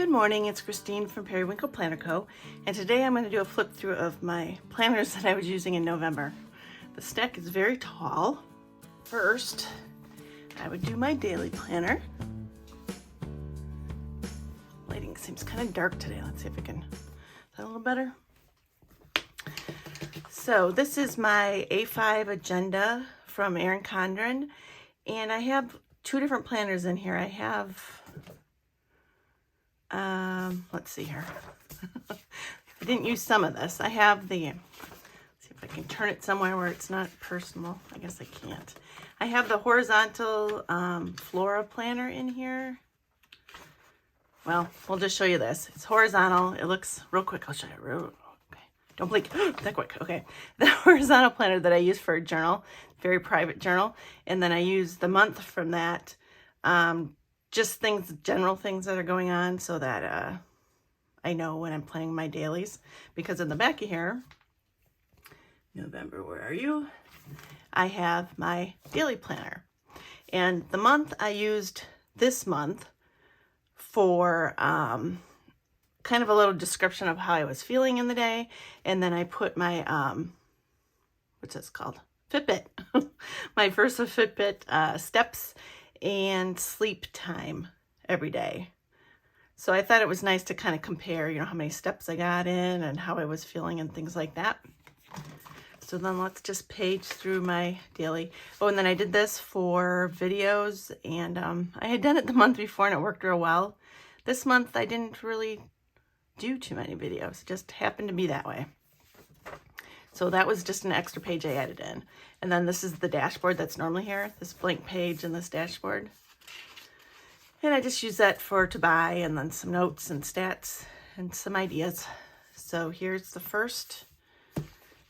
Good morning, it's Christine from Periwinkle Planner Co. And today I'm going to do a flip through of my planners that I was using in November. The stack is very tall. First, I would do my daily planner. Lighting seems kind of dark today. Let's see if I can, is that a little better? So this is my A5 agenda from Erin Condren. And I have two different planners in here. I have let's see here. I didn't use some of this. I have the, let's see if I can turn it somewhere where it's not personal. I guess I can't. I have the horizontal flora planner in here. Well, we'll just show you this. It's horizontal. It looks real quick. I'll show you. Okay. Don't blink that quick. Okay. The horizontal planner that I use for a journal, very private journal. And then I use the month from that. Just things, general things that are going on so that I know when I'm planning my dailies. Because in the back of here, November, where are you? I have my daily planner. And the month I used this month for kind of a little description of how I was feeling in the day. And then I put my, what's this called? Fitbit. My Versa Fitbit steps and sleep time every day. So I thought it was nice to kind of compare, you know, how many steps I got in and how I was feeling and things like that. So then let's just page through my daily. Oh, and then I did this for videos, and I had done it the month before and it worked real well. This month I didn't really do too many videos. It just happened to be that way. So that was just an extra page I added in. And then this is the dashboard that's normally here, this blank page and this dashboard. And I just use that to buy, and then some notes and stats and some ideas. So here's the first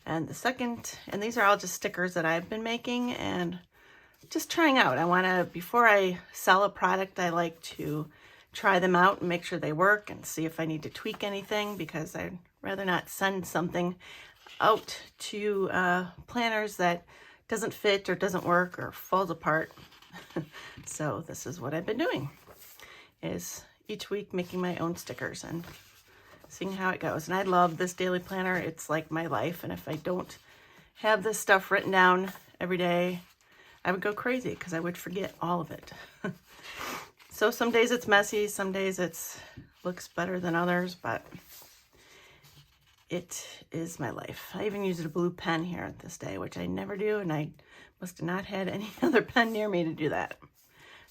and the second. And these are all just stickers that I've been making and just trying out. I want to, before I sell a product, I like to try them out and make sure they work and see if I need to tweak anything, because I'd rather not send something out to planners that doesn't fit or doesn't work or falls apart. So this is what I've been doing, is each week making my own stickers and seeing how it goes. And I love this daily planner. It's like my life. And if I don't have this stuff written down every day, I would go crazy because I would forget all of it. So some days it's messy, some days it's looks better than others, but it is my life. I even used a blue pen here this day, which I never do, and I must have not had any other pen near me to do that.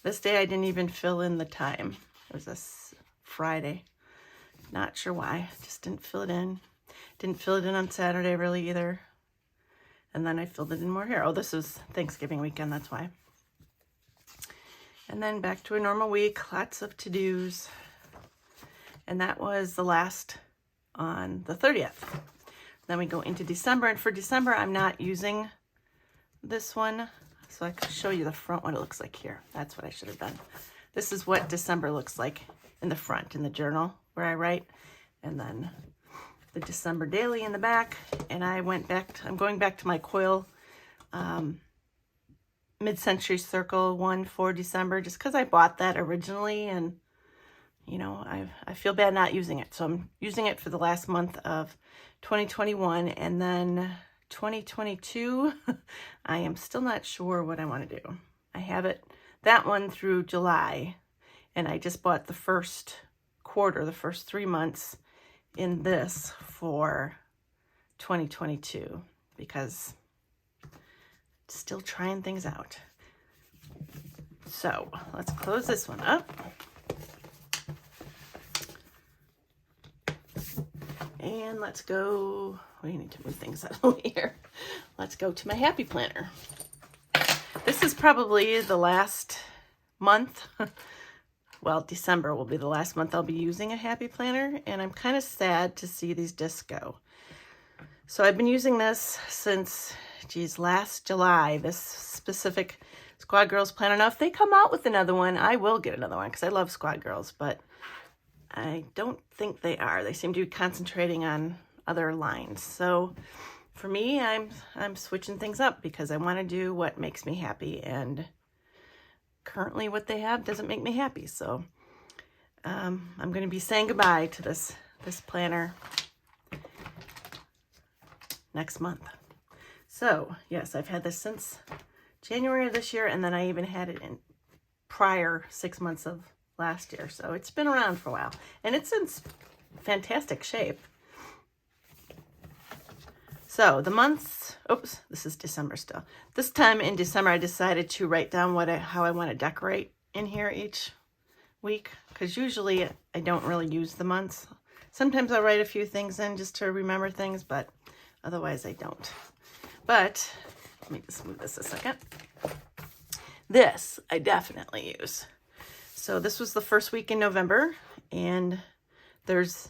This day I didn't even fill in the time. It was this Friday. Not sure why. Just didn't fill it in. Didn't fill it in on Saturday really either. And then I filled it in more here. Oh, this was Thanksgiving weekend, that's why. And then back to a normal week. Lots of to-dos. And that was the last on the 30th. Then we go into December, and for December I'm not using this one, so I can show you the front, what it looks like here. That's what I should have done. This is what December looks like in the front, in the journal where I write, and then the December daily in the back. And I'm going back to my coil mid-century circle one for December, just because I bought that originally, and you know, I feel bad not using it. So I'm using it for the last month of 2021, and then 2022, I am still not sure what I want to do. I have it, that one through July, and I just bought the first quarter, the first 3 months in this for 2022, because I'm still trying things out. So let's close this one up. And let's go, we need to move things out of here. Let's go to my happy planner. This is probably the last month. Well, December will be the last month I'll be using a happy planner, and I'm kind of sad to see these discs go. So I've been using this since, geez, last July, this specific Squad Girls planner. Now, if they come out with another one, I will get another one because I love Squad Girls, but I don't think they are. They seem to be concentrating on other lines. So for me, I'm switching things up because I want to do what makes me happy, and currently what they have doesn't make me happy. So I'm going to be saying goodbye to this planner next month. So, yes, I've had this since January of this year, and then I even had it in prior 6 months of last year. So it's been around for a while, and it's in fantastic shape. So the months, oops, this is December still. This time in December, I decided to write down how I want to decorate in here each week, because usually I don't really use the months. Sometimes I'll write a few things in just to remember things, but otherwise I don't. But let me just move this a second. This I definitely use. So this was the first week in November, and there's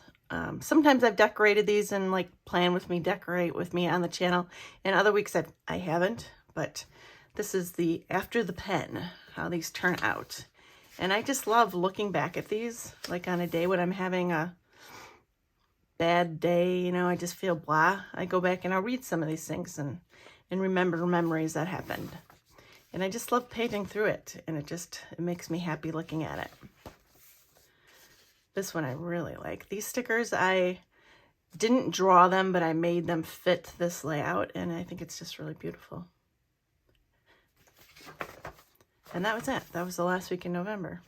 sometimes I've decorated these and like plan with me, decorate with me on the channel, and other weeks I haven't. But this is the after the pen, how these turn out. And I just love looking back at these, like on a day when I'm having a bad day, you know, I just feel blah. I go back and I'll read some of these things and remember memories that happened. And I just love paging through it, and it makes me happy looking at it. This one I really like. These stickers, I didn't draw them, but I made them fit this layout, and I think it's just really beautiful. And that was it. That was the last week in November.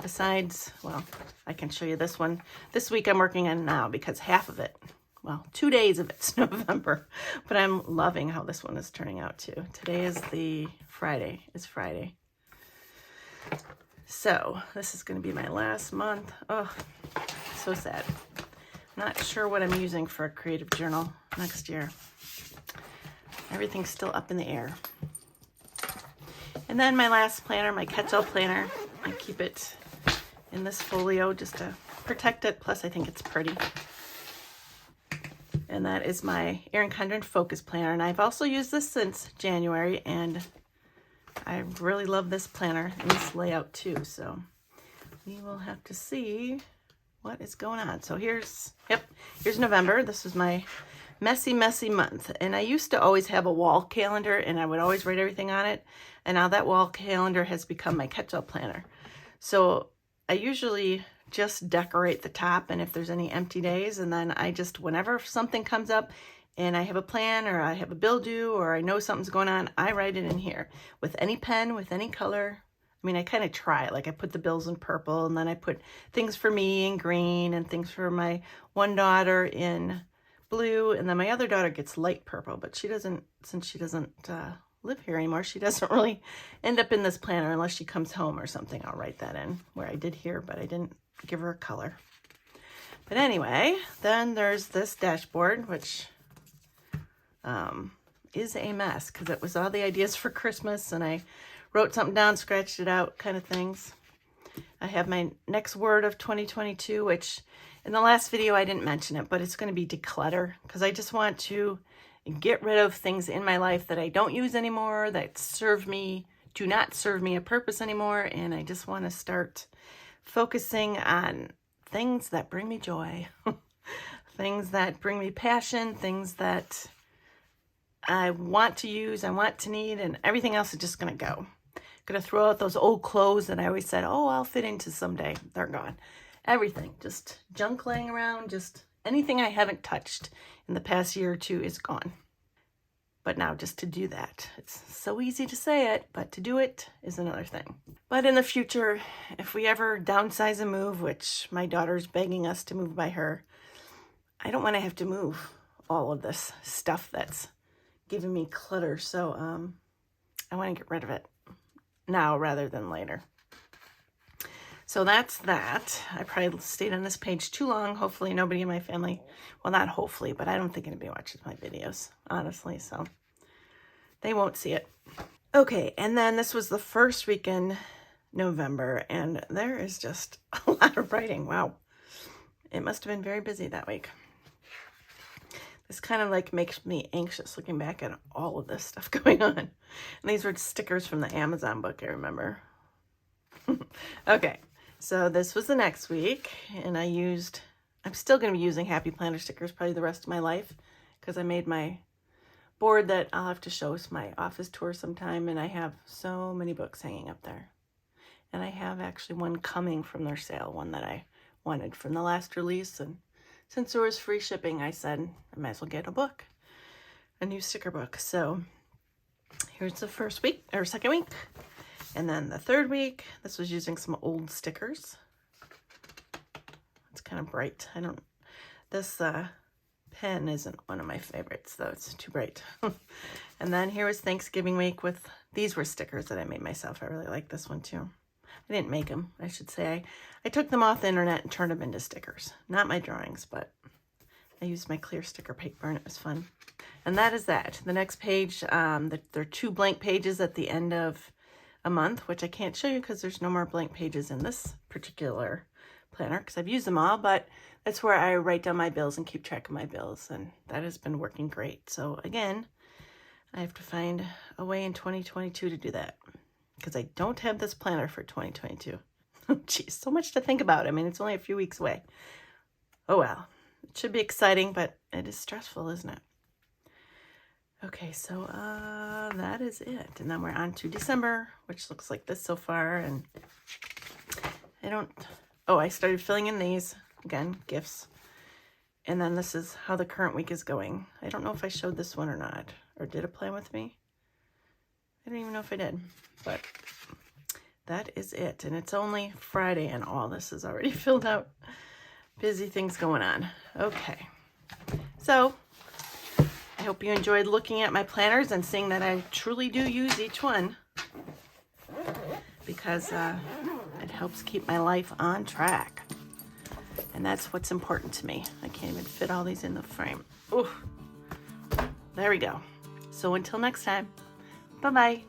Besides, well, I can show you this one. This week I'm working on now because half of it, well, 2 days of it's November, but I'm loving how this one is turning out too. Today is Friday. So this is going to be my last month. Oh, so sad. Not sure what I'm using for a creative journal next year. Everything's still up in the air. And then my last planner, my catch-all planner, I keep it in this folio just to protect it. Plus, I think it's pretty. And that is my Erin Condren Focus Planner. And I've also used this since January, and I really love this planner and this layout too. So we will have to see what is going on. So here's November. This is my messy month. And I used to always have a wall calendar, and I would always write everything on it. And now that wall calendar has become my catch-all planner. So I usually just decorate the top, and if there's any empty days, and then I just, whenever something comes up and I have a plan or I have a bill due or I know something's going on, I write it in here with any pen, with any color. I mean, I kind of try, like I put the bills in purple, and then I put things for me in green and things for my one daughter in blue, and then my other daughter gets light purple, but since she doesn't live here anymore, she doesn't really end up in this planner unless she comes home or something. I'll write that in where I did here, but I didn't give her a color. But anyway, then there's this dashboard, which is a mess because it was all the ideas for Christmas, and I wrote something down, scratched it out, kind of things. I have my next word of 2022, which in the last video I didn't mention it, but it's going to be declutter, because I just want to get rid of things in my life that I don't use anymore, that do not serve me a purpose anymore, and I just want to start focusing on things that bring me joy, things that bring me passion, things that I want to use, I want to need, and everything else is just going to go. Going to throw out those old clothes that I always said, oh, I'll fit into someday. They're gone. Everything, just junk laying around, just anything I haven't touched in the past year or two is gone. But now just to do that, it's so easy to say it, but to do it is another thing. But in the future, if we ever downsize and move, which my daughter's begging us to move by her, I don't want to have to move all of this stuff that's giving me clutter. So I want to get rid of it now rather than later. So that's that. I probably stayed on this page too long. Hopefully nobody in my family, well, not hopefully, but I don't think anybody watches my videos, honestly, so they won't see it. Okay, and then this was the first week in November, and there is just a lot of writing. Wow. It must have been very busy that week. This kind of like makes me anxious looking back at all of this stuff going on. And these were stickers from the Amazon book, I remember. Okay. So this was the next week, and I'm still going to be using Happy Planner stickers probably the rest of my life, because I made my board that I'll have to show us my office tour sometime, and I have so many books hanging up there. And I have actually one coming from their sale, one that I wanted from the last release. And since there was free shipping, I said I might as well get a book, a new sticker book. So here's the first week, or second week. And then the third week, this was using some old stickers. It's kind of bright. This pen isn't one of my favorites, though. It's too bright. And then here was Thanksgiving week with, these were stickers that I made myself. I really like this one too. I didn't make them, I should say. I took them off the internet and turned them into stickers. Not my drawings, but I used my clear sticker paper and it was fun. And that is that. The next page, there are 2 blank pages at the end of a month, which I can't show you because there's no more blank pages in this particular planner because I've used them all, but that's where I write down my bills and keep track of my bills, and that has been working great. So again, I have to find a way in 2022 to do that because I don't have this planner for 2022. Geez, so much to think about. I mean, it's only a few weeks away. Oh well, it should be exciting, but it is stressful, isn't it? Okay, so that is it. And then we're on to December, which looks like this so far. And I started filling in these. Again, gifts. And then this is how the current week is going. I don't know if I showed this one or not. Or did it plan with me? I don't even know if I did. But that is it. And it's only Friday and all this is already filled out. Busy things going on. Okay. So I hope you enjoyed looking at my planners and seeing that I truly do use each one because it helps keep my life on track. And that's what's important to me. I can't even fit all these in the frame. Ooh, there we go. So until next time, bye-bye.